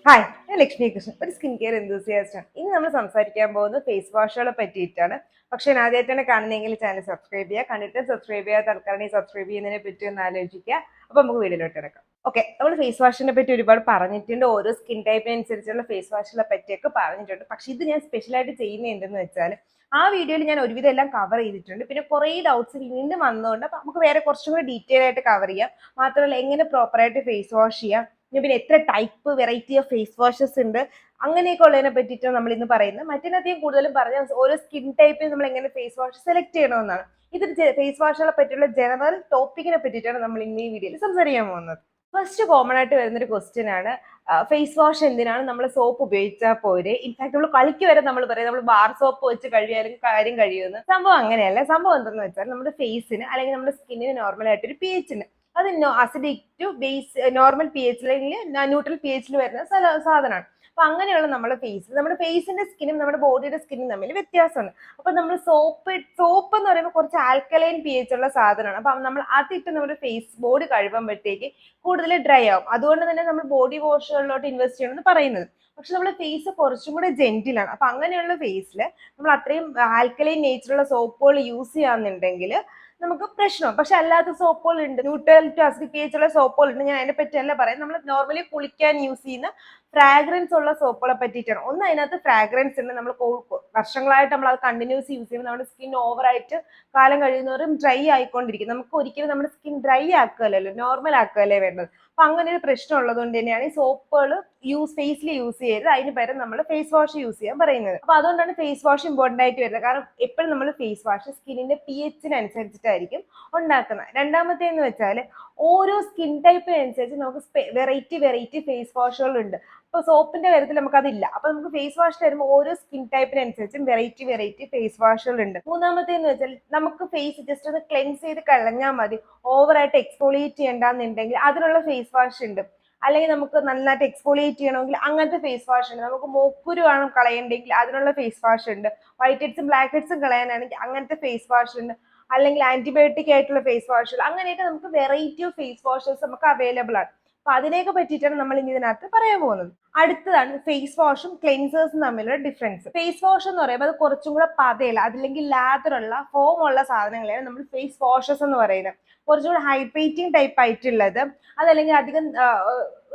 Hi, ഞാൻ ലക്ഷ്മി കൃഷ്ണൻ, ഒരു skin care enthusiast ആണ്. ഇന്ന് നമ്മൾ സംസാരിക്കാൻ പോകുന്നത് ഫേസ് വാഷുകളെ പറ്റിയിട്ടാണ്. പക്ഷെ ഞാൻ ആദ്യമായിട്ടാണ് കാണുന്നതെങ്കിൽ ചാനൽ സബ്സ്ക്രൈബ് ചെയ്യുക. കണ്ടിട്ട് സബ്സ്ക്രൈബ് ചെയ്യാത്ത ആൾക്കാരാണെങ്കിൽ സബ്സ്ക്രൈബ് ചെയ്യുന്നതിനെ പറ്റി ഒന്ന് ആലോചിക്കുക. അപ്പൊ നമുക്ക് വീഡിയോയിലോട്ട് കിടക്കാം. ഓക്കെ, നമ്മൾ ഫേസ് വാഷിനെ പറ്റി ഒരുപാട് പറഞ്ഞിട്ടുണ്ട്. ഓരോ സ്കിൻ ടൈപ്പിനനുസരിച്ചുള്ള ഫേസ് വാഷുകളെ പറ്റിയൊക്കെ പറഞ്ഞിട്ടുണ്ട്. പക്ഷെ ഇത് ഞാൻ സ്പെഷ്യലായിട്ട് ചെയ്യുന്നത് എന്തെന്ന് വെച്ചാൽ ആ വീഡിയോയിൽ ഞാൻ ഒരുവിധം എല്ലാം കവർ ചെയ്തിട്ടുണ്ട്. പിന്നെ കുറേ ഡൗട്ട്സ് വീണ്ടും വന്നതുകൊണ്ട് അപ്പൊ നമുക്ക് വേറെ കുറച്ചും കൂടി ഡീറ്റെയിൽ ആയിട്ട് കവർ ചെയ്യാം. മാത്രമല്ല എങ്ങനെ പ്രോപ്പറായിട്ട് ഫേസ് വാഷ് ചെയ്യാം, പിന്നെ എത്ര type variety of face washes ഉണ്ട്, അങ്ങനെയൊക്കെ ഉള്ളതിനെ പറ്റിയിട്ടാണ് നമ്മൾ ഇന്ന് പറയുന്നത്. മറ്റേനധികം കൂടുതലും പറഞ്ഞ ഓരോ സ്കിൻ ടൈപ്പിൽ നമ്മൾ എങ്ങനെ ഫേസ് വാഷ് സെലക്ട് ചെയ്യണമെന്നാണ്. ഇത് ഫേസ് വാഷുകളെ പറ്റിയുള്ള ജനറൽ ടോപ്പിക്കിനെ പറ്റിയിട്ടാണ് നമ്മൾ ഇന്ന് ഈ വീഡിയോയിൽ സംസാരിക്കാൻ പോകുന്നത്. ഫസ്റ്റ് കോമൺ ആയിട്ട് വരുന്നൊരു ക്വസ്റ്റ്യൻ ആണ്, ഫേസ് വാഷ് എന്തിനാണ് നമ്മൾ സോപ്പ് ഉപയോഗിച്ചാൽ പോരെ? ഇൻഫാക്ട് നമ്മൾ കളിക്ക് വരെ നമ്മൾ പറയും നമ്മൾ ബാർ സോപ്പ് വെച്ച് കഴുകിയാലും കാര്യം കഴിയുമെന്ന്. സംഭവം അങ്ങനെയല്ല. സംഭവം എന്തെന്ന് വെച്ചാൽ നമ്മുടെ ഫേസിന് അല്ലെങ്കിൽ നമ്മുടെ സ്കിന്നിന് നോർമൽ ആയിട്ടൊരു പി എച്ച് ഉണ്ട്. അത് acidic to base normal P H അല്ലെങ്കിൽ ന്യൂട്രൽ പി എച്ചിൽ വരുന്ന സാധനമാണ്. അപ്പൊ അങ്ങനെയുള്ള നമ്മുടെ ഫേസിന്റെ സ്കിന്നും നമ്മുടെ ബോഡിയുടെ സ്കിന്നും തമ്മിൽ വ്യത്യാസമുണ്ട്. അപ്പൊ നമ്മൾ സോപ്പ് എന്ന് പറയുമ്പോൾ കുറച്ച് ആൽക്കലൈൻ പി എച്ച് ഉള്ള സാധനമാണ്. അപ്പൊ നമ്മൾ അതിട്ട് നമ്മുടെ ഫേസ് ബോഡി കഴുകുമ്പോഴത്തേക്ക് കൂടുതൽ ഡ്രൈ ആവും. അതുകൊണ്ട് തന്നെ നമ്മൾ ബോഡി വാഷുകളിലോട്ട് ഇൻവെസ്റ്റ് ചെയ്യണമെന്ന് പറയുന്നത്. പക്ഷെ നമ്മുടെ ഫേസ് കുറച്ചും കൂടെ ജെന്റിലാണ്. അപ്പൊ അങ്ങനെയുള്ള ഫേസിൽ നമ്മൾ അത്രയും ആൽക്കലൈൻ നേച്ചറുള്ള സോപ്പുകൾ യൂസ് ചെയ്യാന്നുണ്ടെങ്കിൽ നമുക്ക് പ്രശ്നം. പക്ഷെ അല്ലാത്ത സോപ്പുകൾ ഉണ്ട്, neutral to acidic P H ഉള്ള സോപ്പുകൾ ഉണ്ട്. ഞാൻ അതിനെ പറ്റിയല്ല പറയാം. നമ്മൾ നോർമലി കുളിക്കാൻ യൂസ് ചെയ്യുന്ന ഫ്രാഗ്രൻസ് ഉള്ള സോപ്പുകളെ പറ്റിയിട്ടാണ്. ഒന്ന്, അതിനകത്ത് ഫ്രാഗ്രൻസ് ഉണ്ട്. നമ്മൾ വർഷങ്ങളായിട്ട് നമ്മൾ അത് കണ്ടിന്യൂസ് യൂസ് ചെയ്യുമ്പോൾ നമ്മുടെ സ്കിൻ ഓവറായിട്ട് കാലം കഴിയുന്നവരും ഡ്രൈ ആയിക്കൊണ്ടിരിക്കും. നമുക്ക് ഒരിക്കലും നമ്മുടെ സ്കിൻ ഡ്രൈ ആക്കുകയല്ലോ, നോർമൽ ആക്കുകയല്ലേ വേണ്ടത്. അപ്പൊ അങ്ങനെ ഒരു പ്രശ്നം ഉള്ളത് കൊണ്ട് തന്നെയാണ് ഈ സോപ്പുകൾ ഫേസിൽ യൂസ് ചെയ്യരുത്. അതിന് പകരം നമ്മൾ ഫേസ് വാഷ് യൂസ് ചെയ്യാൻ പറയുന്നത്. അപ്പൊ അതുകൊണ്ടാണ് ഫേസ് വാഷ് ഇമ്പോർട്ടന്റ് ആയിട്ട് വരുന്നത്. കാരണം എപ്പോഴും നമ്മൾ ഫേസ് വാഷ് സ്കിന്നിന്റെ പി എച്ചിനനുസരിച്ചിട്ടായിരിക്കും ഉണ്ടാക്കുന്നത്. രണ്ടാമത്തേന്ന് വെച്ചാൽ ഓരോ സ്കിൻ ടൈപ്പിനനുസരിച്ച് നമുക്ക് വെറൈറ്റി ഫേസ് വാഷുകൾ ഉണ്ട്. ഇപ്പൊ സോപ്പിന്റെ കാര്യത്തിൽ നമുക്ക് അതില്ല. അപ്പൊ നമുക്ക് ഫേസ് വാഷിൽ വരുമ്പോൾ ഓരോ സ്കിൻ ടൈപ്പിനനുസരിച്ചും വെറൈറ്റി ഫേസ് വാഷുകൾ ഉണ്ട്. മൂന്നാമത്തേന്ന് വെച്ചാൽ നമുക്ക് ഫേസ് ജസ്റ്റ് ഒന്ന് ക്ലെൻസ് ചെയ്ത് കളഞ്ഞാൽ മതി, ഓവറായിട്ട് എക്സ്ഫോളിയേറ്റ് ചെയ്യണ്ടെന്നുണ്ടെങ്കിൽ അതിനുള്ള ഫേസ് വാഷ് ഉണ്ട്. അല്ലെങ്കിൽ നമുക്ക് നന്നായിട്ട് എക്സ്ഫോളിയേറ്റ് ചെയ്യണമെങ്കിൽ അങ്ങനത്തെ ഫേസ് വാഷ് ഉണ്ട്. നമുക്ക് മൂക്കുരു വേണം കളയണ്ടെങ്കിൽ അതിനുള്ള ഫേസ് വാഷ് ഉണ്ട്. വൈറ്റ് ഹെഡ്സും ബ്ലാക്ക് ഹെഡ്സും കളയാനാണെങ്കിൽ അങ്ങനത്തെ ഫേസ് വാഷ് ഉണ്ട്. അല്ലെങ്കിൽ ആന്റിബയോട്ടിക് ആയിട്ടുള്ള ഫേസ് വാഷുകൾ, അങ്ങനെയൊക്കെ നമുക്ക് വെറൈറ്റി ഓഫ് ഫേസ് വാഷസ് നമുക്ക് അവൈലബിൾ ആണ്. അപ്പൊ അതിനെയൊക്കെ പറ്റിയിട്ടാണ് നമ്മൾ ഇനി ഇതിനകത്ത് പറയാൻ പോകുന്നത്. അടുത്തതാണ് ഫേസ് വാഷും ക്ലെൻസേഴ്സും തമ്മിലുള്ള ഡിഫറൻസ്. ഫേസ് വാഷ് എന്ന് പറയുമ്പോൾ അത് കുറച്ചും കൂടെ പതയുള്ള അതല്ലെങ്കിൽ ലാദറുള്ള ഫോം ഉള്ള സാധനങ്ങളെയാണ് നമ്മൾ ഫേസ് വാഷസ് എന്ന് പറയുന്നത്. കുറച്ചും കൂടെ ഹൈഡ്രേറ്റിംഗ് ടൈപ്പ് ആയിട്ടുള്ളത്, അതല്ലെങ്കിൽ അധികം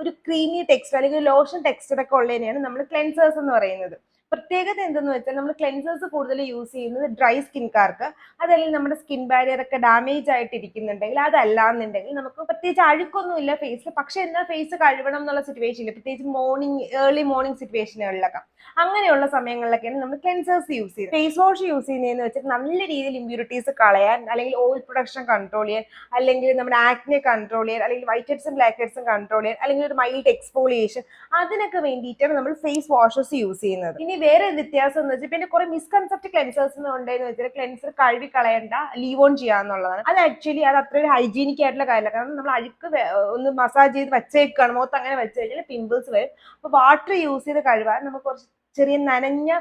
ഒരു ക്രീമി ടെക്സ്ചർ അല്ലെങ്കിൽ ലോഷൻ ടെക്സ്ചർ ഒക്കെ ഉള്ളതിനെയാണ് നമ്മൾ ക്ലെൻസേഴ്സ് എന്ന് പറയുന്നത്. പ്രത്യേകത എന്തെന്ന് വെച്ചാൽ നമ്മൾ ക്ലെൻസേഴ്സ് കൂടുതൽ യൂസ് ചെയ്യുന്നത് ഡ്രൈ സ്കിൻകാർക്ക്, അതല്ലെങ്കിൽ നമ്മുടെ സ്കിൻ ബാരിയർ ഒക്കെ ഡാമേജ് ആയിട്ട് ഇരിക്കുന്നുണ്ടെങ്കിൽ, അതല്ലാന്നുണ്ടെങ്കിൽ നമുക്ക് പ്രത്യേകിച്ച് അഴുക്കൊന്നും ഇല്ല ഫേസിൽ, പക്ഷെ എന്നാൽ ഫേസ് കഴുകണം എന്നുള്ള സിറ്റുവേഷനിൽ, പ്രത്യേകിച്ച് ഏർലി മോർണിംഗ് സിറ്റുവേഷനുകളിലൊക്കെ, അങ്ങനെയുള്ള സമയങ്ങളിലൊക്കെയാണ് നമ്മൾ ക്ലെൻസേഴ്സ് യൂസ് ചെയ്യുന്നത്. ഫേസ് വാഷ് യൂസ് ചെയ്യുന്നതെന്ന് വെച്ചാൽ നല്ല രീതിയിൽ ഇമ്പ്യൂരിറ്റീസ് കളയാൻ, അല്ലെങ്കിൽ ഓയിൽ പ്രൊഡക്ഷൻ കൺട്രോൾ ചെയ്യാൻ, അല്ലെങ്കിൽ നമ്മുടെ ആക്നെ കൺട്രോൾ ചെയ്യാൻ, അല്ലെങ്കിൽ വൈറ്റ് ഹെഡ്സും ബ്ലാക്ക് ഹെഡ്സും കൺട്രോൾ ചെയ്യാൻ, അല്ലെങ്കിൽ ഒരു മൈൽഡ് എക്സ്ഫോളിയേഷൻ, അതിനൊക്കെ വേണ്ടിയിട്ടാണ് നമ്മൾ ഫേസ് വാഷസ് യൂസ് ചെയ്യുന്നത്. ഇനി വേറെ വ്യത്യാസം എന്ന് വെച്ചാൽ പിന്നെ കുറെ മിസ്കൺസെപ്റ്റ് ക്ലെൻസേഴ്സ് ഉണ്ടെന്ന് വെച്ചാൽ ക്ലെൻസർ കഴുകി കളയണ്ട, ലീവ് ഓൺ ചെയ്യാന്നുള്ളതാണ്. അത് ആക്ച്വലി അത് അത്ര ഒരു ഹൈജീനിക് ആയിട്ടുള്ള കാര്യമല്ല. കാരണം നമ്മൾ അഴുക്ക് ഒന്ന് മസാജ് ചെയ്ത് വെച്ചേക്കാണ്, മൊത്തം അങ്ങനെ വെച്ച് കഴിഞ്ഞാൽ പിമ്പിൾസ് വരും. അപ്പൊ വാട്ടർ യൂസ് ചെയ്ത് കഴുകാൻ നമുക്ക് കുറച്ച് ചെറിയ നനഞ്ഞ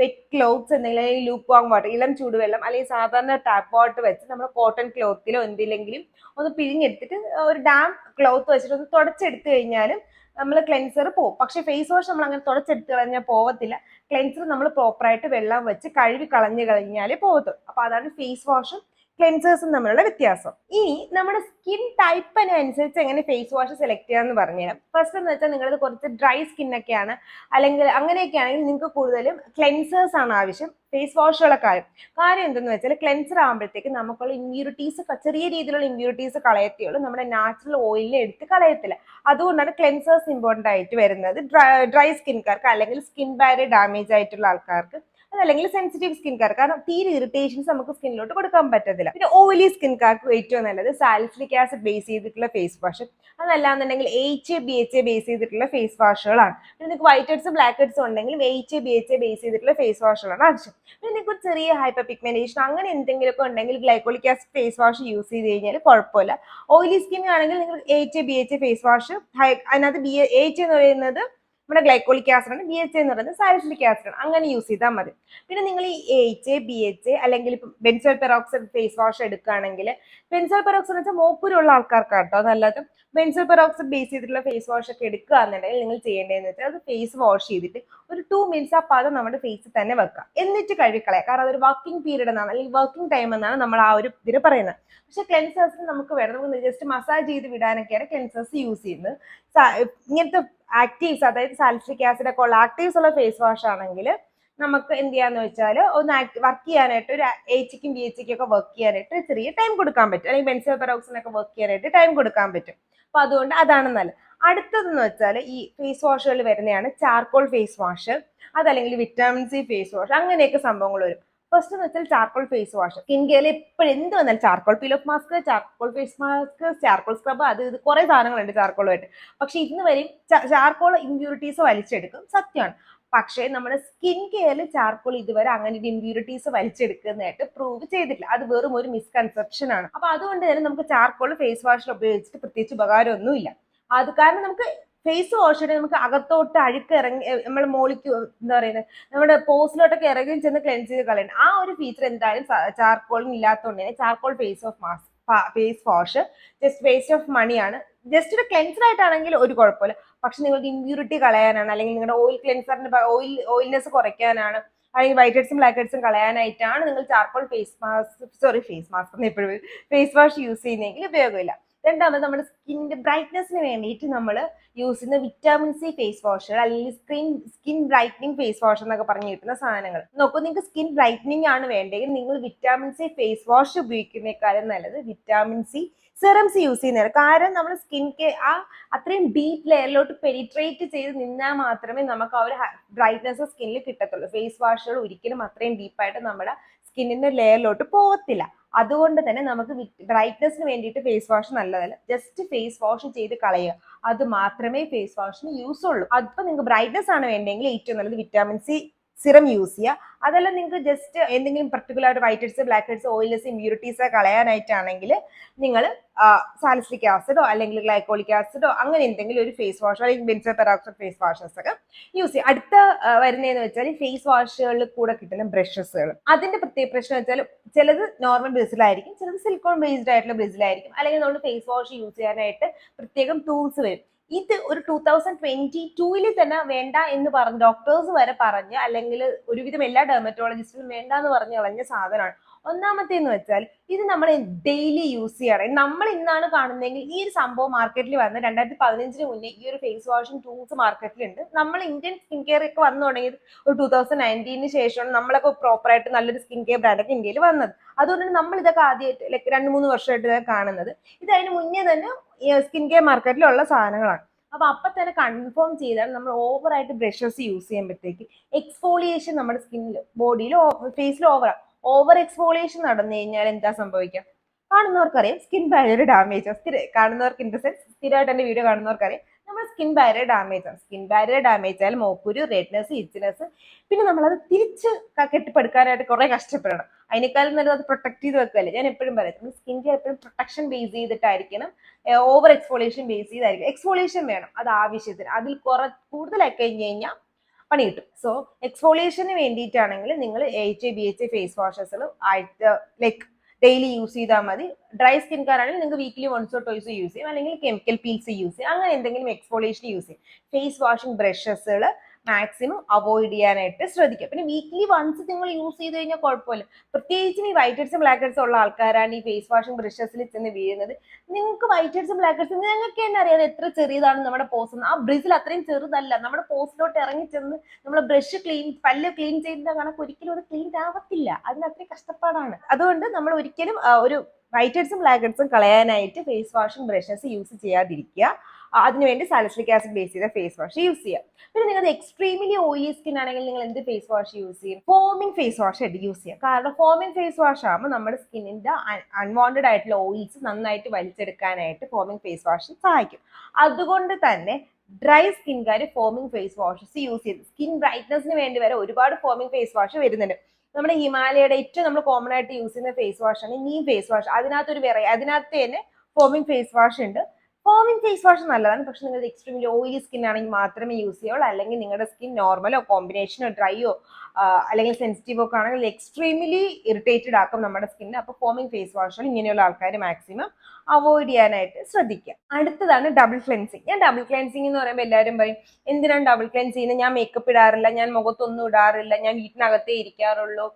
വെറ്റ് ക്ലോത്ത്സ് എന്തെങ്കിലും, അല്ലെങ്കിൽ ലൂപ്പ് വാം വാട്ടർ, ഇളം ചൂടുവെള്ളം, അല്ലെങ്കിൽ സാധാരണ ടാപ്പ് വാട്ടർ വെച്ച് നമ്മൾ കോട്ടൺ ക്ലോത്തിലോ എന്തിലെങ്കിലും ഒന്ന് പിഴിഞ്ഞെടുത്തിട്ട് ഒരു ഡാം ക്ലോത്ത് വെച്ചിട്ട് ഒന്ന് തുടച്ചെടുത്ത് കഴിഞ്ഞാലും നമ്മൾ ക്ലെൻസർ പോകും. പക്ഷെ ഫേസ് വാഷ് നമ്മൾ അങ്ങനെ തുടച്ചെടുത്ത് കളഞ്ഞാൽ പോകത്തില്ല. ക്ലെൻസർ നമ്മൾ പ്രോപ്പറായിട്ട് വെള്ളം വെച്ച് കഴുകി കളഞ്ഞു കഴിഞ്ഞാലേ പോകത്തുള്ളൂ. അപ്പൊ അതാണ് ഫേസ് വാഷും ക്ലെൻസേഴ്സും തമ്മിലുള്ള വ്യത്യാസം. ഇനി നമ്മുടെ സ്കിൻ ടൈപ്പിനനുസരിച്ച് എങ്ങനെ ഫേസ് വാഷ് സെലക്ട് ചെയ്യാന്ന് പറഞ്ഞുതരാം. ഫസ്റ്റ് എന്ന് വെച്ചാൽ നിങ്ങളത് കുറച്ച് ഡ്രൈ സ്കിന്നൊക്കെയാണ്, അല്ലെങ്കിൽ അങ്ങനെയൊക്കെ ആണെങ്കിൽ നിങ്ങൾക്ക് കൂടുതലും ക്ലെൻസേഴ്സ് ആണ് ആവശ്യം ഫേസ് വാഷുകളൊക്കെ. കാര്യം എന്തെന്ന് വെച്ചാൽ ക്ലെൻസർ ആകുമ്പോഴത്തേക്ക് നമുക്കുള്ള ഇമ്മ്യൂണിറ്റീസ്, ചെറിയ രീതിയിലുള്ള ഇമ്മ്യൂണിറ്റീസ് കളയത്തുള്ളൂ, നമ്മുടെ നാച്ചുറൽ ഓയിലിനെ എടുത്ത് കളയത്തില്ല. അതുകൊണ്ടാണ് ക്ലെൻസേഴ്സ് ഇമ്പോർട്ടൻ്റ് ആയിട്ട് വരുന്നത് ഡ്രൈ സ്കിൻകാർക്ക്, അല്ലെങ്കിൽ സ്കിൻ ബാരിയർ ഡാമേജ് ആയിട്ടുള്ള ആൾക്കാർക്ക്, അതല്ലെങ്കിൽ സെൻസിറ്റീവ് സ്കിൻകാർ. കാരണം തീരെ ഇറിറ്റേഷൻസ് നമുക്ക് സ്കിന്നിലോട്ട് കൊടുക്കാൻ പറ്റത്തില്ല. പിന്നെ ഓയിലി സ്കിൻകാർക്ക് ഏറ്റവും നല്ലത് സാലിസിലിക് ആസിഡ് ബേസ് ചെയ്തിട്ടുള്ള ഫേസ് വാഷ്, അതല്ലാന്നുണ്ടെങ്കിൽ AHA BHA ബേസ് ചെയ്തിട്ടുള്ള ഫേസ് വാഷുകളാണ്. പിന്നെ നിങ്ങൾക്ക് വൈറ്റ് ഹെഡ്സ് ബ്ലാക്ക് ഹെഡ്സ് ഉണ്ടെങ്കിൽ AHA BHA ബേസ് ചെയ്തിട്ടുള്ള ഫേസ് വാഷുകളാണ് ആവശ്യം. പിന്നെ നിങ്ങൾക്ക് ഒരു ചെറിയ ഹൈപ്പർ പിഗ്മെന്റേഷൻ അങ്ങനെ എന്തെങ്കിലുമൊക്കെ ഉണ്ടെങ്കിൽ glycolic acid face wash use ചെയ്ത് കഴിഞ്ഞാൽ കുഴപ്പമില്ല. ഓയിലി സ്കിൻ ആണെങ്കിൽ നിങ്ങൾ AHA BHA ഫേസ് വാഷ്, അതിനകത്ത് AHA എന്ന് പറയുന്നത് നമ്മുടെ ഗ്ലൈക്കോളിക് ആസിഡ് ആണ്, BHA എന്ന് പറയുന്നത് സാലിസിലിക് ആസിഡ് ആണ്, അങ്ങനെ യൂസ് ചെയ്താൽ മതി. പിന്നെ നിങ്ങൾ ഈ AHA BHA അല്ലെങ്കിൽ ഇപ്പം ബെൻസോയിൽ പെറോക്സൈഡ് ഫേസ് വാഷ് എടുക്കുകയാണെങ്കിൽ ബെൻസോയിൽ പെറോക്സൈഡ് എന്ന് വെച്ചാൽ മോക്കുരുള്ള ആൾക്കാർക്കാണ് കേട്ടോ നല്ലത്. ബെൻസോയിൽ പെറോക്സൈഡ് ബേസ് ചെയ്തിട്ടുള്ള ഫേസ് വാഷ് ഒക്കെ എടുക്കുക എന്നുണ്ടെങ്കിൽ നിങ്ങൾ ചെയ്യേണ്ടതെന്ന് വെച്ചാൽ അത് ഫേസ് വാഷ് ചെയ്തിട്ട് ഒരു 2 മിനിറ്റ്സ് ആ പദം നമ്മുടെ ഫേസിൽ തന്നെ വെക്കുക, എന്നിട്ട് കഴുകിക്കളയാം. കാരണം അതൊരു വർക്കിംഗ് പീരീഡ് എന്നാണ്, അല്ലെങ്കിൽ വർക്കിംഗ് ടൈം എന്നാണ് നമ്മൾ ആ ഒരു ഇതിന് പറയുന്നത്. പക്ഷെ ക്ലെൻസേഴ്സിന് നമുക്ക് വേണം, നമുക്ക് ജസ്റ്റ് മസാജ് ചെയ്ത് വിടാനൊക്കെയാണ് ക്ലെൻസേഴ്സ് യൂസ് ചെയ്യുന്നത്. ഇങ്ങനത്തെ ആക്റ്റീവ്സ്, അതായത് സാലിസിലിക് ആസിഡ് ഒക്കെ ഉള്ള ആക്റ്റീവ്സ് ഉള്ള ഫേസ് വാഷ് ആണെങ്കിൽ നമുക്ക് എന്ത് ചെയ്യാന്ന് വെച്ചാൽ ഒന്ന് വർക്ക് ചെയ്യാനായിട്ട് ഒരു HCക്കും BHCക്കും ഒക്കെ വർക്ക് ചെയ്യാനായിട്ട് ചെറിയ ടൈം കൊടുക്കാൻ പറ്റും, അല്ലെങ്കിൽ ബെൻസോയിൽ പെറോക്സൈഡിനൊക്കെ വർക്ക് ചെയ്യാനായിട്ട് ടൈം കൊടുക്കാൻ പറ്റും. അപ്പൊ അതുകൊണ്ട് അതാണ് നല്ലത്. അടുത്തതെന്ന് വെച്ചാൽ ഈ ഫേസ് വാഷുകൾ വരുന്നതാണ് ചാർക്കോൾ ഫേസ് വാഷ്, അതല്ലെങ്കിൽ വിറ്റാമിൻ സി ഫേസ് വാഷ്, അങ്ങനെയൊക്കെ സംഭവങ്ങൾ വരും. ഫസ്റ്റ് എന്ന് വെച്ചാൽ ചാർക്കോൾ ഫേസ് വാഷ്. സ്കിൻ കെയറിൽ എപ്പോഴും എന്ത് വന്നാലും charcoal peel off mask, charcoal face mask, charcoal scrub, അത് ഇത് കുറെ സാധനങ്ങളുണ്ട് ചാർക്കോളുമായിട്ട്. പക്ഷെ ഇന്ന് വരെയും ചാർക്കോൾ ഇമ്പ്യൂരിറ്റീസ് വലിച്ചെടുക്കും, സത്യമാണ്. പക്ഷേ നമ്മുടെ സ്കിൻ കെയറിൽ ചാർക്കോൾ ഇതുവരെ അങ്ങനെ ഇമ്പ്യൂരിറ്റീസ് വലിച്ചെടുക്കുന്നതായിട്ട് പ്രൂവ് ചെയ്തിട്ടില്ല. അത് വെറും ഒരു മിസ്കൺസെപ്ഷൻ ആണ്. അപ്പൊ അതുകൊണ്ട് തന്നെ നമുക്ക് ചാർക്കോൾ ഫേസ് വാഷിൽ ഉപയോഗിച്ചിട്ട് പ്രത്യേകിച്ച് ഉപകാരമൊന്നുമില്ല. അത് കാരണം നമുക്ക് ഫേസ് വാഷിന് നമുക്ക് അകത്തോട്ട് അഴുക്ക് ഇറങ്ങി നമ്മൾ മോളിക്ക് എന്താ പറയുന്നത് നമ്മുടെ പോസ്റ്റിലോട്ടൊക്കെ ഇറങ്ങി ചെന്ന് ക്ലെൻസ് ചെയ്ത് കളയണം. ആ ഒരു ഫീച്ചർ എന്തായാലും ചാർക്കോളിന് ഇല്ലാത്തതുകൊണ്ട് തന്നെ charcoal face wash just waste of മണിയാണ്. ജസ്റ്റ് ഒരു ക്ലെൻസർ ആയിട്ടാണെങ്കിൽ ഒരു കുഴപ്പമില്ല. പക്ഷെ നിങ്ങൾക്ക് ഇമ്പ്യൂരിറ്റി കളയാനാണ്, അല്ലെങ്കിൽ നിങ്ങളുടെ ഓയിൽ ക്ലെൻസറിന്റെ ഓയിൽനെസ് കുറയ്ക്കാനാണ്, അല്ലെങ്കിൽ വൈറ്റ് ഹെഡ്സും ബ്ലാക്ക് ഹെഡ്സും കളയാനായിട്ടാണ് നിങ്ങൾ ചാർക്കോൾ ഫേസ് മാസ്ക് എപ്പോഴും ഫേസ് വാഷ് യൂസ് ചെയ്യുന്നതെങ്കിൽ ഉപയോഗമില്ല. രണ്ടാമത് നമ്മുടെ സ്കിന്നിന്റെ ബ്രൈറ്റ്നസിന് വേണ്ടിയിട്ട് നമ്മൾ യൂസ് ചെയ്യുന്ന വിറ്റാമിൻ സി ഫേസ് വാഷ്, അല്ലെങ്കിൽ സ്കിൻ ബ്രൈറ്റനിങ് ഫേസ് വാഷ് എന്നൊക്കെ പറഞ്ഞു കിട്ടുന്ന സാധനങ്ങൾ നോക്കൂ. നിങ്ങൾക്ക് സ്കിൻ ബ്രൈറ്റനിങ് ആണ് വേണ്ടെങ്കിൽ നിങ്ങൾ വിറ്റാമിൻ സി ഫേസ് വാഷ് ഉപയോഗിക്കുന്നേക്കാളും നല്ലത് വിറ്റാമിൻ സി സിറംസ് യൂസ് ചെയ്യുന്നതാണ്. കാരണം നമ്മൾ അത്രയും ഡീപ്പ് ലെയറിലോട്ട് പെനിട്രേറ്റ് ചെയ്ത് നിന്നാൽ മാത്രമേ നമുക്ക് ആ ഒരു ബ്രൈറ്റ്നസ് സ്കിന്നിൽ കിട്ടത്തുള്ളൂ. ഫേസ് വാഷുകൾ ഒരിക്കലും അത്രയും ഡീപ്പായിട്ട് നമ്മുടെ സ്കിന്നിന്റെ ലെയറിലോട്ട് പോകത്തില്ല. അതുകൊണ്ട് തന്നെ നമുക്ക് ബ്രൈറ്റ്നസിന് വേണ്ടിയിട്ട് ഫേസ് വാഷ് നല്ലതല്ല. ജസ്റ്റ് ഫേസ് വാഷ് ചെയ്ത് കളയുക, അത് മാത്രമേ ഫേസ് വാഷിന് യൂസ് ഉള്ളൂ. അതിപ്പോൾ നിങ്ങൾക്ക് ബ്രൈറ്റ്നസ് ആണ് വേണ്ടെങ്കിൽ ഏറ്റവും നല്ലത് വിറ്റാമിൻ സി സിറം യൂസ് ചെയ്യുക. അതല്ല നിങ്ങൾക്ക് ജസ്റ്റ് എന്തെങ്കിലും particular white heads, black heads, oils, impurities കളയാനായിട്ടാണെങ്കിൽ നിങ്ങൾ സാലിസിലിക് ആസിഡോ അല്ലെങ്കിൽ ഗ്ലൈക്കോളിക് ആസിഡോ അങ്ങനെ എന്തെങ്കിലും ഒരു ഫേസ് വാഷോ, അല്ലെങ്കിൽ ബെൻസോയിൽ പെറോക്സൈഡ് ഫേസ് വാഷസ് ഒക്കെ യൂസ് ചെയ്യും. അടുത്ത വരുന്നതെന്ന് വെച്ചാൽ ഫേസ് വാഷുകളിൽ കൂടെ കിട്ടുന്ന ബ്രഷസുകൾ. അതിന്റെ പ്രത്യേക പ്രശ്നം വെച്ചാൽ ചിലത് നോർമൽ ബ്രിസിലായിരിക്കും, ചിലത് സിലിക്കോൺ ബേസ്ഡ് ആയിട്ടുള്ള ബ്രിസിലായിരിക്കും, അല്ലെങ്കിൽ നമ്മൾ ഫേസ് വാഷ് യൂസ് ചെയ്യാനായിട്ട് പ്രത്യേകം ടൂൾസ് വരും. ഇത് ഒരു 2022 തന്നെ വേണ്ട എന്ന് പറഞ്ഞ് ഡോക്ടേഴ്സ് വരെ പറഞ്ഞ്, അല്ലെങ്കിൽ ഒരുവിധം എല്ലാ ഡെർമറ്റോളജിസ്റ്റും വേണ്ട എന്ന് പറഞ്ഞ് കളഞ്ഞ സാധനമാണ്. ഒന്നാമത്തേന്ന് വെച്ചാൽ ഇത് നമ്മൾ ഡെയിലി യൂസ് ചെയ്യണം. നമ്മൾ ഇന്നാണ് കാണുന്നതെങ്കിൽ ഈ ഒരു സംഭവം മാർക്കറ്റിൽ വന്ന് 2015 മുന്നേ ഈ ഒരു ഫേസ് വാഷിംഗ് ടൂൾസ് മാർക്കറ്റിലുണ്ട്. നമ്മൾ ഇന്ത്യൻ സ്കിൻ കെയർ ഒക്കെ വന്നു തുടങ്ങിയത് ഒരു 2019 ശേഷമാണ് നമ്മളൊക്കെ പ്രോപ്പറായിട്ട് നല്ലൊരു സ്കിൻ കെയർ ബ്രാൻഡൊക്കെ ഇന്ത്യയിൽ വന്നത്. അതുകൊണ്ട് നമ്മൾ ഇതൊക്കെ ആദ്യമായിട്ട് 2-3 വർഷമായിട്ട് ഇതൊക്കെ കാണുന്നത്. ഇത് അതിന് മുന്നേ തന്നെ സ്കിൻ കെയർ മാർക്കറ്റിലുള്ള സാധനങ്ങളാണ്. അപ്പൊ തന്നെ കൺഫേം ചെയ്താൽ നമ്മൾ ഓവറായിട്ട് ബ്രഷസ് യൂസ് ചെയ്യുമ്പോഴത്തേക്ക് എക്സ്ഫോളിയേഷൻ നമ്മുടെ സ്കിന്നിൽ, ബോഡിയിൽ, ഫേസിൽ ഓവർ എക്സ്ഫോളിയേഷൻ നടന്നു കഴിഞ്ഞാൽ എന്താ സംഭവിക്കുക? കാണുന്നവർക്കറിയാം, സ്കിൻ ബാരിയർ ഡാമേജ്. കാണുന്നവർക്ക് ഇൻ ദ സെൻസ് സ്ഥിരമായിട്ട് എന്റെ വീഡിയോ കാണുന്നവർക്കറിയാം നമ്മുടെ സ്കിൻ ബാരിയർ ഡാമേജ് ആണ്. സ്കിൻ ബാരിയർ ഡാമേജ് ആയാൽ മോക്കുരു, റെഡ്നെസ്, ഇച്ചിനെസ്, പിന്നെ നമ്മളത് തിരിച്ച് കെട്ടിപ്പടുക്കാനായിട്ട് കുറെ കഷ്ടപ്പെടണം. അതിനേക്കാളും നല്ലത് അത് പ്രൊട്ടക്ട് ചെയ്ത് വെക്കുകയല്ലേ. ഞാൻ എപ്പോഴും പറയാം, നമ്മൾ സ്കിൻ കെയർ എപ്പോഴും പ്രൊട്ടക്ഷൻ ബേസ് ചെയ്തിട്ടായിരിക്കണം, ഓവർ എക്സ്ഫോളിയേഷൻ ബേസ് ചെയ്തായിരിക്കും. എക്സ്ഫോളിയേഷൻ വേണം, അത് ആവശ്യത്തിന്. അതിൽ കൂടുതലായി കഴിഞ്ഞ് കഴിഞ്ഞാൽ പണി കിട്ടും. സോ എക്സ്ഫോളിയേഷന് വേണ്ടിയിട്ടാണെങ്കിൽ നിങ്ങൾ AHA BHA ഫേസ് വാഷസ് ആയിട്ട് ലൈക്ക് ഡെയിലി യൂസ് ചെയ്താൽ മതി. ഡ്രൈ സ്കിൻകാരാണെങ്കിൽ നിങ്ങൾക്ക് വീക്കിലി 1 or 2 യൂസ് ചെയ്യും, അല്ലെങ്കിൽ കെമിക്കൽ പീൽസ് യൂസ് ചെയ്യും, അങ്ങനെ എന്തെങ്കിലും എക്സ്ഫോളിയേഷൻ യൂസ് ചെയ്യും. ഫേസ് വാഷിംഗ് ബ്രഷസുകൾ മാക്സിമം അവോയ്ഡ് ചെയ്യാനായിട്ട് ശ്രദ്ധിക്കുക. പിന്നെ വീക്കിലി വൺസ് നിങ്ങൾ യൂസ് ചെയ്ത് കഴിഞ്ഞാൽ കുഴപ്പമില്ല. പ്രത്യേകിച്ചും ഈ വൈറ്റ് ഹെഡ്സും ബ്ലാക്ക് ഹെഡ്സും ഉള്ള ആൾക്കാരാണ് ഈ ഫേസ് വാഷിംഗ് ബ്രഷസിൽ ചെന്ന് വീഴുന്നത്. നിങ്ങൾക്ക് വൈറ്റ് ഹെഡ്സും ബ്ലാക്ക് ഹെഡ്സും ഞങ്ങൾക്ക് തന്നെ അറിയാതെ എത്ര ചെറിയതാണ് നമ്മുടെ പോസ്. ആ ബ്രിസിൽ അത്രയും ചെറുതല്ല. നമ്മുടെ പോസിലോട്ട് ഇറങ്ങി ചെന്ന് നമ്മൾ പല്ല് ക്ലീൻ ചെയ്യുന്ന കണക്ക് ഒരിക്കലും അത് ക്ലീൻ ആവത്തില്ല. അതിന് അത്രയും കഷ്ടപ്പാടാണ്. അതുകൊണ്ട് നമ്മൾ ഒരിക്കലും ഒരു വൈറ്റ് ഹെഡ്സും ബ്ലാക്ക് ഹെഡ്സും കളയാനായിട്ട് ഫേസ് വാഷിംഗ് ബ്രഷസ് യൂസ് ചെയ്യാതിരിക്കുക. അതിനുവേണ്ടി സാലിസിലിക് ആസിഡ് ബേസ് ചെയ്ത ഫേസ് വാഷ് യൂസ് ചെയ്യുക. പിന്നെ നിങ്ങൾക്ക് എക്സ്ട്രീംലി ഓയിലി സ്കിൻ ആണെങ്കിൽ നിങ്ങൾ എന്ത് ഫേസ് വാഷ് യൂസ് ചെയ്യും? ഫോമിംഗ് ഫേസ് വാഷ് ആയിട്ട് യൂസ് ചെയ്യാം. കാരണം ഫോമിംഗ് ഫേസ് വാഷ് ആകുമ്പോൾ നമ്മുടെ സ്കിന്നിന്റെ അൺവാണ്ടഡ് ആയിട്ടുള്ള ഓയിൽസ് നന്നായിട്ട് വലിച്ചെടുക്കാനായിട്ട് ഫോമിംഗ് ഫേസ് വാഷ് സഹായിക്കും. അതുകൊണ്ട് തന്നെ ഡ്രൈ സ്കിൻകാർ ഫോമിംഗ് ഫേസ് വാഷസ് യൂസ് ചെയ്ത് സ്കിൻ ബ്രൈറ്റ്നസിന് വേണ്ടി വരെ ഒരുപാട് ഫോമിംഗ് ഫേസ് വാഷ് വരുന്നുണ്ട്. നമ്മുടെ ഹിമാലയയുടെ ഏറ്റവും നമ്മൾ കോമൺ ആയിട്ട് യൂസ് ചെയ്യുന്ന ഫേസ് വാഷ് ആണ് നീം ഫേസ് വാഷ്. അതിനകത്ത് തന്നെ ഫോമിംഗ് ഫേസ് വാഷ് ഉണ്ട്. ഫോമിംഗ് ഫേസ് വാഷ് നല്ലതാണ്, പക്ഷെ നിങ്ങൾ എക്സ്ട്രീംലി ഓയിലി സ്കിൻ ആണെങ്കിൽ മാത്രമേ യൂസ് ചെയ്യുള്ളൂ. അല്ലെങ്കിൽ നിങ്ങളുടെ സ്കിൻ നോർമലോ കോമ്പിനേഷനോ ഡ്രൈയോ അല്ലെങ്കിൽ സെൻസിറ്റീവോ ഒക്കെ ആണെങ്കിൽ എക്സ്ട്രീംലി ഇറിറ്റേറ്റഡ് ആക്കും നമ്മുടെ സ്കിന്നിന്. അപ്പോൾ ഫോമിംഗ് ഫേസ് വാഷുകൾ ഇങ്ങനെയുള്ള ആൾക്കാർ മാക്സിമം അവോയ്ഡ് ചെയ്യാനായിട്ട് ശ്രദ്ധിക്കുക. അടുത്തതാണ് ഡബിൾ ക്ലെൻസിങ്. ഞാൻ ഡബിൾ ക്ലെൻസിങ് എന്ന് പറയുമ്പോൾ എല്ലാവരും പറയും എന്തിനാണ് ഡബിൾ ക്ലെൻസ് ചെയ്യുന്നത്, ഞാൻ മേക്കപ്പ് ഇടാറില്ല, ഞാൻ മുഖത്തൊന്നും ഇടാറില്ല, ഞാൻ വീട്ടിനകത്തേ ഇരിക്കാറുള്ളൂ,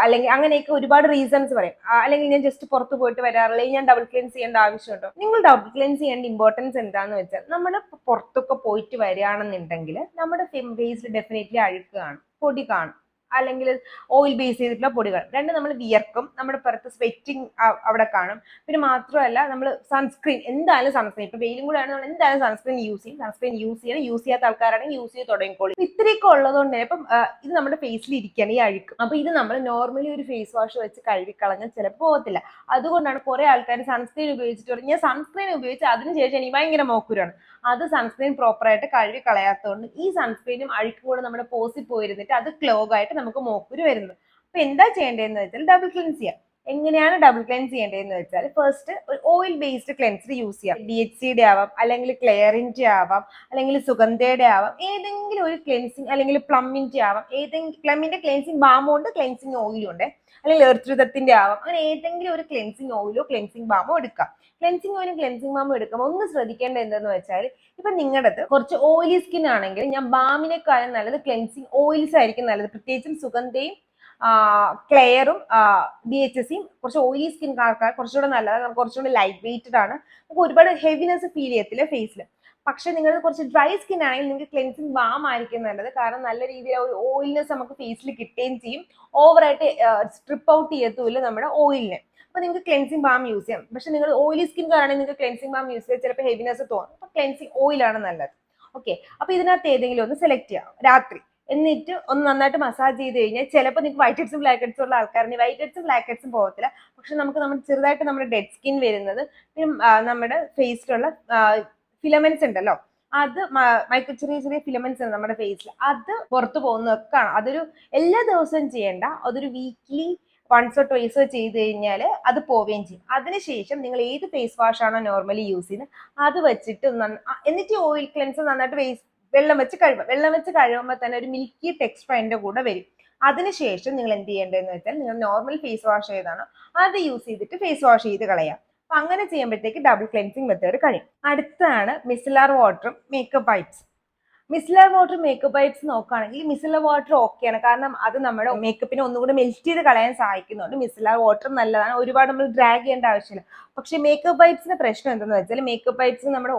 അല്ലെങ്കിൽ അങ്ങനെയൊക്കെ ഒരുപാട് റീസൺസ് പറയും. അല്ലെങ്കിൽ ഞാൻ ജസ്റ്റ് പുറത്ത് പോയിട്ട് വരാറില്ല, ഞാൻ ഡബിൾ ക്ലെൻസ് ചെയ്യേണ്ട ആവശ്യമുണ്ടോ? നിങ്ങൾ ഡബിൾ ക്ലെൻസ് ചെയ്യേണ്ട ഇമ്പോർട്ടൻസ് എന്താന്ന് വെച്ചാൽ, നമ്മൾ പുറത്തൊക്കെ പോയിട്ട് വരികയാണെന്നുണ്ടെങ്കിൽ നമ്മുടെ ഫേസിൽ ഡെഫിനറ്റ്ലി അഴുക്ക് കാണും, പൊടി കാണും, അല്ലെങ്കിൽ ഓയിൽ ബേസ് ചെയ്തിട്ടുള്ള പൊടികൾ. രണ്ട്, നമ്മൾ വിയർക്കും, നമ്മുടെ പുറത്ത് സ്വെറ്റിംഗ് അവിടെ കാണും. പിന്നെ മാത്രമല്ല നമ്മൾ സൺസ്ക്രീൻ, എന്തായാലും സൺസ്ക്രീൻ, ഇപ്പൊ വെയിലും കൂടെ ആണ്, നമ്മൾ എന്തായാലും സൺസ്ക്രീൻ യൂസ് ചെയ്യും. സൺസ്ക്രീൻ യൂസ് ചെയ്യണം, യൂസ് ചെയ്യാത്ത ആൾക്കാരാണെങ്കിൽ യൂസ് ചെയ്ത് തുടങ്ങിക്കോളും. ഇത്രയൊക്കെ ഉള്ളതുകൊണ്ട് തന്നെ ഇപ്പം ഇത് നമ്മുടെ ഫേസിൽ ഇരിക്കുകയാണ് ഈ അഴുക്ക്. അപ്പൊ ഇത് നമ്മൾ നോർമലി ഒരു ഫേസ് വാഷ് വെച്ച് കഴുകിക്കളഞ്ഞാൽ ചിലപ്പോൾ പോകത്തില്ല. അതുകൊണ്ടാണ് കുറെ ആൾക്കാർ സൺസ്ക്രീൻ ഉപയോഗിച്ചിട്ട് ഞാൻ സൺസ്ക്രീൻ ഉപയോഗിച്ച് അതിനുശേഷം എനിക്ക് ഭയങ്കര മോക്കുരാണ്. അത് സൺസ്ക്രീൻ പ്രോപ്പറായിട്ട് കഴുകി കളയാത്തതുകൊണ്ട് ഈ സൺസ്ക്രീനും അഴുക്കും കൂടെ നമ്മുടെ പോസിൽ പോയിരുന്നിട്ട് അത് ക്ലോഗ് ആയിട്ട് നമുക്ക് മോക്കുരു വരുന്നത്. അപ്പൊ എന്താ ചെയ്യേണ്ടതെന്ന് വെച്ചാൽ ഡബിൾ ക്ലെൻസ് ചെയ്യാം. എങ്ങനെയാണ് ഡബിൾ ക്ലെൻസ് ചെയ്യേണ്ടതെന്ന് വെച്ചാൽ, ഫസ്റ്റ് ഒരു ഓയിൽ ബേസ്ഡ് ക്ലെൻസർ യൂസ് ചെയ്യാം. DHCയുടെ ആവാം, അല്ലെങ്കിൽ ക്ലെയറിന്റെ ആവാം, അല്ലെങ്കിൽ സുഗന്ധയുടെ ആവാം, ഏതെങ്കിലും ഒരു ക്ലെൻസിങ്, അല്ലെങ്കിൽ പ്ലമ്മിന്റെ ആവാം. പ്ലമ്മിന്റെ ക്ലെൻസിങ് ബാമും ഉണ്ട്, ക്ലെൻസിങ് ഓയിലും ഉണ്ട്, അല്ലെങ്കിൽ എർത്തുതത്തിന്റെ ആവാം. അങ്ങനെ ഏതെങ്കിലും ഒരു ക്ലെൻസിങ് ഓയിലോ ക്ലെൻസിങ് ബാമോ എടുക്കാം. ക്ലെൻസിങ് ഓയിലും ക്ലെൻസിങ് ബാമും എടുക്കുമ്പോൾ ഒന്ന് ശ്രദ്ധിക്കേണ്ടത് എന്തെന്ന് വെച്ചാൽ, ഇപ്പൊ നിങ്ങളുടെ കുറച്ച് ഓയിലി സ്കിൻ ആണെങ്കിൽ ഞാൻ ബാമിനെക്കാളും നല്ലത് ക്ലെൻസിങ് ഓയിൽസ് ആയിരിക്കും നല്ലത്. പ്രത്യേകിച്ചും സുഗന്ധയും ക്ലെയറും DHCയും കുറച്ച് ഓയിലി സ്കിൻ ആൾക്കാർ കുറച്ചുകൂടെ നല്ലതാണ്, കുറച്ചുകൂടെ ലൈറ്റ് വെയ്റ്റഡ് ആണ്, നമുക്ക് ഒരുപാട് ഹെവിനെസ് ഫീൽ ചെയ്യത്തില്ല ഫേസിൽ. പക്ഷെ നിങ്ങൾ കുറച്ച് ഡ്രൈ സ്കിൻ ആണെങ്കിൽ നിങ്ങൾക്ക് ക്ലെൻസിങ് ബാം ആയിരിക്കും നല്ലത്. കാരണം നല്ല രീതിയിൽ ഒരു ഓയിൽനെസ് നമുക്ക് ഫേസിൽ കിട്ടുകയും ചെയ്യും, ഓവറായിട്ട് സ്ട്രിപ്പ് ഔട്ട് ചെയ്യത്തുമില്ല നമ്മുടെ ഓയിലിനെ. അപ്പൊ നിങ്ങൾക്ക് ക്ലെൻസിങ് ബാം യൂസ് ചെയ്യാം. പക്ഷെ നിങ്ങൾ ഓയിലി സ്കിൻകാരാണെങ്കിൽ നിങ്ങൾക്ക് ക്ലെൻസിങ് ബാം യൂസ് ചെയ്യാൻ ചിലപ്പോൾ ഹെവിനെസ് തോന്നും. അപ്പൊ ക്ലെൻസിങ് ഓയിലാണ് നല്ലത്. ഓക്കെ, അപ്പൊ ഇതിനകത്ത് ഏതെങ്കിലും ഒന്ന് സെലക്ട് ചെയ്യാം രാത്രി. എന്നിട്ട് ഒന്ന് നന്നായിട്ട് മസാജ് ചെയ്ത് കഴിഞ്ഞാൽ ചിലപ്പോൾ നിങ്ങൾക്ക് വൈറ്റ് ഹെഡ്സും ബ്ലാക്ക് ഹെഡ്സും ഉള്ള ആൾക്കാരിന് വൈറ്റ് ഹെഡ്സും ബ്ലാക്ക് ഹെഡ്സും പോകത്തില്ല. പക്ഷെ നമുക്ക് ചെറുതായിട്ട് നമ്മുടെ ഡെഡ് സ്കിൻ വരുന്നത്, പിന്നെ നമ്മുടെ ഫേസിലുള്ള ഫിലമെന്റ്സ് ഉണ്ടല്ലോ, അത് ചെറിയ ചെറിയ ഫിലമെന്റ്സ് ഉണ്ട് നമ്മുടെ ഫേസിൽ, അത് പുറത്തു പോകുന്നതൊക്കെ ആണ്. അതൊരു എല്ലാ ദിവസവും ചെയ്യേണ്ട, അതൊരു വീക്ക്ലി വൺസോ ട്വൈസോ ചെയ്ത് കഴിഞ്ഞാൽ അത് പോവുകയും ചെയ്യും. അതിനുശേഷം നിങ്ങൾ ഏത് ഫേസ് വാഷ് ആണോ നോർമലി യൂസ് ചെയ്യുന്നത് അത് വെച്ചിട്ട് എന്നിട്ട് ഓയിൽ ക്ലെൻസർ നന്നായിട്ട് വെള്ളം വെച്ച് കഴുകുമ്പോൾ തന്നെ ഒരു മിൽക്കി ടെക്സ്ചർ അതിന്റെ കൂടെ വരും. അതിനുശേഷം നിങ്ങൾ എന്ത് ചെയ്യേണ്ടതെന്ന് വെച്ചാൽ, നിങ്ങൾ നോർമൽ ഫേസ് വാഷ് ഏതാണോ അത് യൂസ് ചെയ്തിട്ട് ഫേസ് വാഷ് ചെയ്ത് കളയാം. അപ്പൊ അങ്ങനെ ചെയ്യുമ്പോഴത്തേക്ക് ഡബിൾ ക്ലെൻസിങ് മെത്തേഡ് കഴിയും. അടുത്താണ് മിസലാർ വാട്ടറും makeup wipes. Micellar water makeup wipes നോക്കുകയാണെങ്കിൽ മിസലാർ വാട്ടർ ഓക്കെയാണ്, കാരണം അത് നമ്മുടെ മേക്കപ്പിനെ ഒന്നുകൂടി മെൽറ്റ് ചെയ്ത് കളയാൻ സഹായിക്കുന്നുണ്ട്. മിസലാർ വാട്ടർ നല്ലതാണ്, ഒരുപാട് നമ്മൾ ഡ്രാഗ് ചെയ്യേണ്ട ആവശ്യമില്ല. പക്ഷെ മേക്കപ്പ് വൈപ്സിന്റെ പ്രശ്നം എന്തെന്ന് വെച്ചാൽ, മേക്കപ്പ് വൈപ്സ് നമ്മുടെ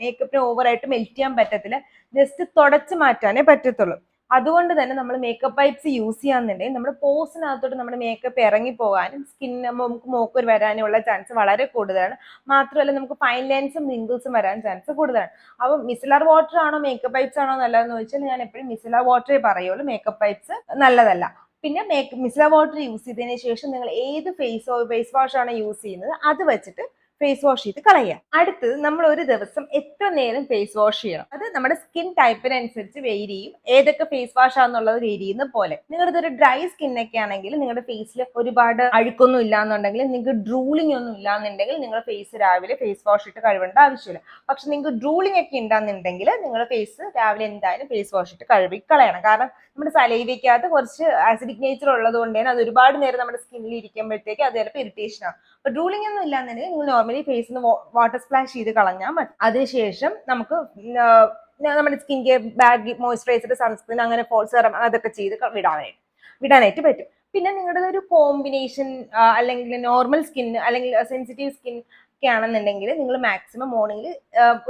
മേക്കപ്പിനെ ഓവറായിട്ട് മെൽറ്റ് ചെയ്യാൻ പറ്റത്തില്ല, ജസ്റ്റ് തുടച്ച് മാറ്റാനേ പറ്റത്തുള്ളൂ. അതുകൊണ്ട് തന്നെ നമ്മൾ മേക്കപ്പ് വൈപ്സ് യൂസ് ചെയ്യാന്നുണ്ടെങ്കിൽ നമ്മുടെ പോസിനകത്തോട്ട് നമ്മുടെ മേക്കപ്പ് ഇറങ്ങി പോകാനും സ്കിന്നിന് നമുക്ക് മോക്കൊരു വരാനുള്ള ചാൻസ് വളരെ കൂടുതലാണ്. മാത്രമല്ല നമുക്ക് ഫൈൻ ലൈൻസും റിങ്കിൾസും വരാൻ ചാൻസ് കൂടുതലാണ്. അപ്പൊ മിസലാർ വാട്ടർ ആണോ മേക്കപ്പ് വൈപ്സ് ആണോ നല്ലതെന്ന് ചോദിച്ചാൽ ഞാൻ എപ്പോഴും മിസലാർ വാട്ടറേ പറയുള്ളൂ, മേക്കപ്പ് വൈപ്സ് നല്ലതല്ല. പിന്നെ മിസലാർ വാട്ടർ യൂസ് ചെയ്തതിന് ശേഷം നിങ്ങൾ ഏത് ഫേസ് വാഷ് ആണ് യൂസ് ചെയ്യുന്നത് അത് വെച്ചിട്ട് ഫേസ് വാഷ് ചെയ്ത് കളയുക. അടുത്തത്, നമ്മൾ ഒരു ദിവസം എത്ര നേരം ഫേസ് വാഷ് ചെയ്യണം, അത് നമ്മുടെ സ്കിൻ ടൈപ്പിനനുസരിച്ച് വേരി ചെയ്യും. ഏതൊക്കെ ഫേസ് വാഷ് ആണെന്നുള്ളത് വേരി ചെയ്യുന്ന പോലെ. നിങ്ങളുടെ ഒരു ഡ്രൈ സ്കിൻ ഒക്കെ ആണെങ്കിൽ, നിങ്ങളുടെ ഫേസിൽ ഒരുപാട് അഴുക്കൊന്നും ഇല്ലാന്നുണ്ടെങ്കിൽ, നിങ്ങൾക്ക് ഡ്രൂളിംഗ് ഒന്നും ഇല്ലാന്നുണ്ടെങ്കിൽ നിങ്ങൾ ഫേസ് രാവിലെ ഫേസ് വാഷ് ഇട്ട് കഴുകേണ്ട ആവശ്യമില്ല. പക്ഷെ നിങ്ങൾക്ക് ഡ്രൂളിംഗ് ഒക്കെ ഉണ്ടാകുന്നുണ്ടെങ്കിൽ നിങ്ങൾ ഫേസ് രാവിലെ എന്തായാലും ഫേസ് വാഷ് ഇട്ട് കഴുകി കളയണം. കാരണം നമ്മുടെ സലൈവയ്ക്കകത്ത് കുറച്ച് ആസിഡിക് നേച്ചർ ഉള്ളത് കൊണ്ട് തന്നെ അത് ഒരുപാട് നേരം നമ്മുടെ സ്കിന്നിൽ ഇരിക്കുമ്പോഴത്തേക്ക് അത് ചിലപ്പോൾ ഇറിറ്റേഷൻ ആവും. അപ്പൊ ഡ്രൂളിംഗ് ഒന്നും ഇല്ലാന്നുണ്ടെങ്കിൽ നിങ്ങൾ നോർമലി ഫേസിന് വാട്ടർ സ്പ്ലാഷ് ചെയ്ത് കളഞ്ഞാൽ മതി. അതിനുശേഷം നമുക്ക് നമ്മുടെ skin care bag, moisturiser, sunscreen, അങ്ങനെ സെറം അതൊക്കെ ചെയ്ത് വിടാനായിട്ട് പറ്റും. പിന്നെ നിങ്ങളുടെ ഒരു കോമ്പിനേഷൻ അല്ലെങ്കിൽ നോർമൽ സ്കിൻ അല്ലെങ്കിൽ സെൻസിറ്റീവ് സ്കിൻ ഒക്കെ ആണെന്നുണ്ടെങ്കിൽ നിങ്ങൾ മാക്സിമം മോർണിംഗിൽ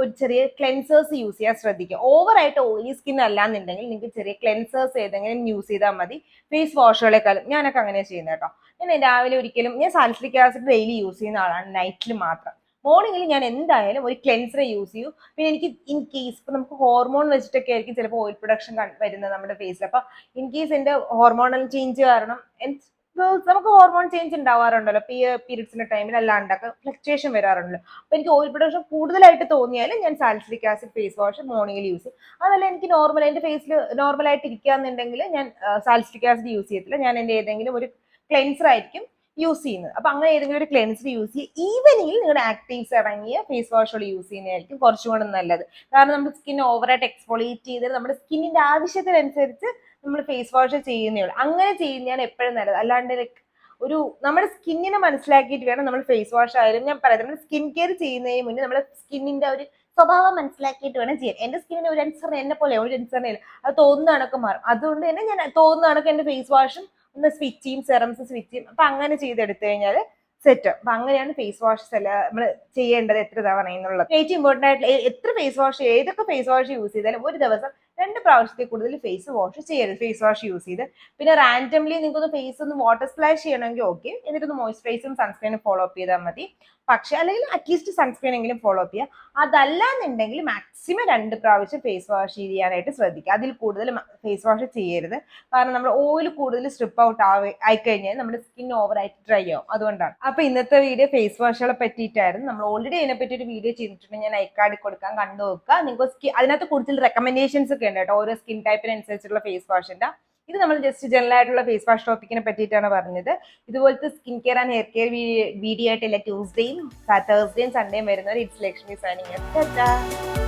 ഒരു ചെറിയ ക്ലെൻസേഴ്സ് യൂസ് ചെയ്യാൻ ശ്രദ്ധിക്കുക. ഓവറായിട്ട് ഓയിലി സ്കിൻ അല്ലാന്നുണ്ടെങ്കിൽ നിങ്ങൾക്ക് ചെറിയ ക്ലെൻസേഴ്സ് ഏതെങ്കിലും യൂസ് ചെയ്താൽ മതി ഫേസ് വാഷുകളെക്കാളും. ഞാനൊക്കെ അങ്ങനെ ചെയ്യുന്നത് കേട്ടോ. ഞാൻ രാവിലെ ഒരിക്കലും ഞാൻ സാലിസിലിക് ആസിഡ് ഡെയിലി യൂസ് ചെയ്യുന്ന ആളാണ്, നൈറ്റിൽ മാത്രം. മോർണിംഗിൽ ഞാൻ എന്തായാലും ഒരു ക്ലെൻസറെ യൂസ് ചെയ്യും. പിന്നെ എനിക്ക് ഇൻ കേസ് ഇപ്പൊ നമുക്ക് ഹോർമോൺ വെച്ചിട്ടൊക്കെ ആയിരിക്കും ചിലപ്പോൾ ഓയിൽ പ്രൊഡക്ഷൻ വരുന്നത് നമ്മുടെ ഫേസിൽ. അപ്പൊ ഇൻ കേസ് എന്റെ ഹോർമോണൽ ചേഞ്ച് കാരണം നമുക്ക് ഹോർമോൺ ചേഞ്ച് ഉണ്ടാവാറുണ്ടല്ലോ പീരിയഡ്സിന്റെ ടൈമിൽ, അല്ലാണ്ടൊക്കെ ഫ്ലക്ച്വേഷൻ വരാറുണ്ടല്ലോ. അപ്പൊ എനിക്ക് ഓയിൽ പ്രൊഡക്ഷൻ കൂടുതലായിട്ട് തോന്നിയാൽ ഞാൻ സാലിസിലിക് ആസിഡ് ഫേസ് വാഷ് മോർണിംഗിൽ യൂസ് ചെയ്യും. അതല്ല എനിക്ക് നോർമൽ എന്റെ ഫേസിൽ നോർമലായിട്ട് ഇരിക്കുകയെന്നുണ്ടെങ്കിൽ ഞാൻ സാലിസിലിക് ആസിഡ് യൂസ് ചെയ്യത്തില്ല. ഞാൻ എന്റെ ഏതെങ്കിലും ഒരു ക്ലെൻസർ ആയിരിക്കും യൂസ് ചെയ്യുന്നത്. അപ്പൊ അങ്ങനെ ഏതെങ്കിലും ഒരു ക്ലെൻസർ യൂസ് ചെയ്യുക. ഈവനിങ്ങിൽ നിങ്ങളുടെ ആക്റ്റീവ്സ് ഇറങ്ങിയ ഫേസ് വാഷുകൾ യൂസ് ചെയ്യുന്നതായിരിക്കും കുറച്ചും കൂടെ നല്ലത്. കാരണം നമ്മുടെ സ്കിൻ ഓവറായിട്ട് എക്സ്ഫോളിയേറ്റ് ചെയ്ത് നമ്മുടെ സ്കിന്നിന്റെ ആവശ്യത്തിനനുസരിച്ച് നമ്മൾ ഫേസ് വാഷ് ചെയ്യുന്നേ ഉള്ളൂ. അങ്ങനെ ചെയ്യുന്നതാണ് എപ്പോഴും നല്ലത്. അല്ലാണ്ട് ഒരു നമ്മുടെ സ്കിന്നിനെ മനസ്സിലാക്കിയിട്ട് വേണം നമ്മൾ ഫേസ് വാഷ് ആയാലും, ഞാൻ പറയാം, നമ്മൾ സ്കിൻ കെയർ ചെയ്യുന്നതിന് മുന്നേ നമ്മുടെ സ്കിന്നിന്റെ ഒരു സ്വഭാവം മനസ്സിലാക്കിയിട്ട് വേണം ചെയ്യാൻ. എന്റെ സ്കിന്നിന് ഒരു അനുസരണം എന്നെ പോലെ ഒരു അനുസരണയില്ല, അത് തോന്നുന്ന കണക്ക് മാറും. അതുകൊണ്ട് തന്നെ ഞാൻ തോന്നുന്ന കണക്ക് എന്റെ ഫേസ് വാഷും ഒന്ന് സ്വിച്ച് ചെയ്യും, സെറംസ് സ്വിച്ച് ചെയ്യും. അപ്പൊ അങ്ങനെ ചെയ്തെടുത്തു കഴിഞ്ഞാൽ സെറ്റ്. അപ്പൊ അങ്ങനെയാണ് ഫേസ് വാഷ് നമ്മൾ ചെയ്യേണ്ടത് എത്ര തവണ എന്നുള്ളത്. ഏറ്റവും ഇമ്പോർട്ടന്റ് ആയിട്ടുള്ള എത്ര ഫേസ് വാഷ്, ഏതൊക്കെ ഫേസ് വാഷ് യൂസ് ചെയ്താലും ഒരു ദിവസം 2 പ്രാവശ്യത്തിൽ കൂടുതൽ ഫേസ് വാഷ് ചെയ്യരുത്. ഫേസ് വാഷ് യൂസ് ചെയ്ത് പിന്നെ റാൻഡംലി നിങ്ങൾക്കൊന്ന് ഫേസ് ഒന്ന് വാട്ടർ സ്പ്ലാഷ് ചെയ്യണമെങ്കിൽ ഓക്കെ, എന്നിട്ടൊന്ന് മോയ്സ്ചറൈസും സൺസ്ക്രീനും ഫോളോ അപ്പ് ചെയ്താൽ മതി. പക്ഷെ അല്ലെങ്കിൽ അറ്റ്ലീസ്റ്റ് സൺസ്ക്രീൻ എങ്കിലും ഫോളോ അപ്പ് ചെയ്യുക. അതല്ലാന്നുണ്ടെങ്കിൽ മാക്സിമം 2 പ്രാവശ്യം ഫേസ് വാഷ് ചെയ്യാനായിട്ട് ശ്രദ്ധിക്കുക. അതിൽ കൂടുതൽ ഫേസ് വാഷ് ചെയ്യരുത്. കാരണം നമ്മൾ ഓയിൽ കൂടുതൽ സ്ട്രിപ്പ് ഔട്ട് ആയിക്കഴിഞ്ഞാൽ നമ്മുടെ സ്കിൻ ഓവറായിട്ട് ഡ്രൈ ആവും. അതുകൊണ്ടാണ്. അപ്പൊ ഇന്നത്തെ വീഡിയോ ഫേസ് വാഷുകളെ പറ്റിയിട്ടായിരുന്നു. നമ്മൾ ഓൾറെഡി അതിനെപ്പറ്റി ഒരു വീഡിയോ ചെയ്തിട്ടുണ്ട്, ഞാൻ ഐക്കാർഡിൽ കൊടുക്കാൻ, കണ്ടു നോക്കുക. നിങ്ങൾക്ക് അതിനകത്ത് കൂടുതൽ റെക്കമെൻഡേഷൻസ് ഒക്കെ ഉണ്ട് കേട്ടോ, ഓരോ സ്കിൻ ടൈപ്പിനനുസരിച്ചുള്ള ഫേസ് വാഷിന്റെ. ഇത് നമ്മൾ ജസ്റ്റ് ജനറൽ ആയിട്ടുള്ള ഫേസ് വാഷ് ടോപ്പിക്കിനെ പറ്റിയിട്ടാണ് പറഞ്ഞത്. ഇതുപോലത്തെ skin care and hair care video ആയിട്ട് എല്ലാ ട്യൂസ്ഡേയും തേഴ്സ്ഡേയും സൺഡേയും വരുന്നവർ ഇറ്റ്സ് ലക്ഷ്മി സൈനിങ്.